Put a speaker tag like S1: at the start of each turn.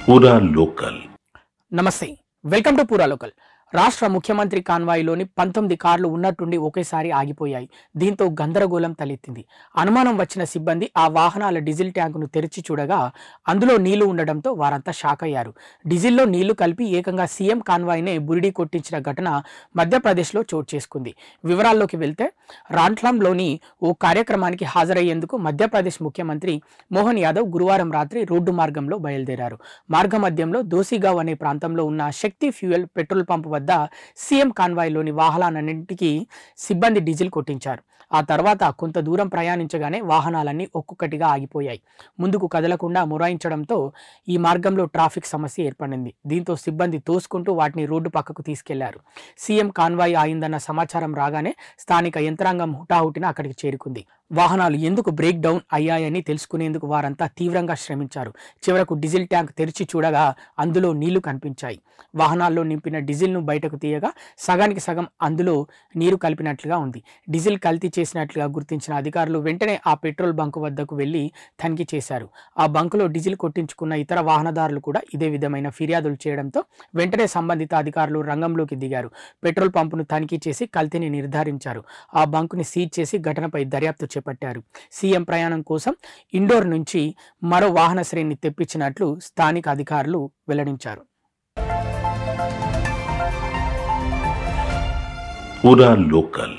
S1: పూరా లోకల్.
S2: నమస్తే, welcome to పూరా లోకల్. రాష్ట్ర ముఖ్యమంత్రి కాన్వాయ్లోని 19 కార్లు ఉన్నట్టుండి ఒకేసారి ఆగిపోయాయి. దీంతో గందరగోళం తలెత్తింది. అనుమానం వచ్చిన సిబ్బంది ఆ వాహనాల డీజిల్ ట్యాంకును తెరిచి చూడగా అందులో నీళ్లు ఉండడంతో వారంతా షాక్ అయ్యారు. డీజిల్లో నీళ్లు కలిపి ఏకంగా సీఎం కాన్వాయ్నే బురిడీ కొట్టించిన ఘటన మధ్యప్రదేశ్లో చోటు చేసుకుంది. వివరాల్లోకి వెళ్తే రాంట్లంలోని ఓ కార్యక్రమానికి హాజరయ్యేందుకు మధ్యప్రదేశ్ ముఖ్యమంత్రి మోహన్ యాదవ్ గురువారం రాత్రి రోడ్డు మార్గంలో బయలుదేరారు. మార్గమధ్యంలో దోసిగావ్ అనే ప్రాంతంలో ఉన్న శక్తి ఫ్యూయల్ పెట్రోల్ పంప్ వద్ద సీఎం కాన్వాయ్లోని వాహనాలన్నింటికీ సిబ్బంది డీజిల్ కొట్టించారు. ఆ తర్వాత కొంత దూరం ప్రయాణించగానే వాహనాలన్నీ ఒక్కొక్కటిగా ఆగిపోయాయి. ముందుకు కదలకుండా మొరాయించడంతో ఈ మార్గంలో ట్రాఫిక్ సమస్య ఏర్పడింది. దీంతో సిబ్బంది తోసుకుంటూ వాటిని రోడ్డు పక్కకు తీసుకెళ్లారు. సీఎం కాన్వాయ్ ఆయిందన్న సమాచారం రాగానే స్థానిక యంత్రాంగం హుటాహుటిన అక్కడికి చేరుకుంది. వాహనాలు ఎందుకు బ్రేక్ డౌన్ అయ్యాయని తెలుసుకునేందుకు వారంతా తీవ్రంగా శ్రమించారు. చివరకు డీజిల్ ట్యాంక్ తెరిచి చూడగా అందులో నీళ్లు కనిపించాయి. వాహనాల్లో నింపిన డీజిల్ను బయటకు తీయగా సగానికి సగం అందులో నీరు కలిపినట్లుగా ఉంది. డీజిల్ కల్తీ చేసినట్లుగా గుర్తించిన అధికారులు వెంటనే ఆ పెట్రోల్ బంకు వద్దకు వెళ్లి తనిఖీ చేశారు. ఆ బంకులో డీజిల్ కొట్టించుకున్న ఇతర వాహనదారులు కూడా ఇదే విధమైన ఫిర్యాదులు చేయడంతో వెంటనే సంబంధిత అధికారులు రంగంలోకి దిగారు. పెట్రోల్ పంపును తనిఖీ చేసి కల్తీని నిర్ధారించారు. ఆ బంకుని సీజ్ చేసి ఘటనపై దర్యాప్తు చేపట్టారు. సీఎం ప్రయాణం కోసం ఇండోర్ నుంచి మరో వాహన శ్రేణిని తెప్పించినట్లు స్థానిక అధికారులు వెల్లడించారు.
S1: పూరా లోకల్.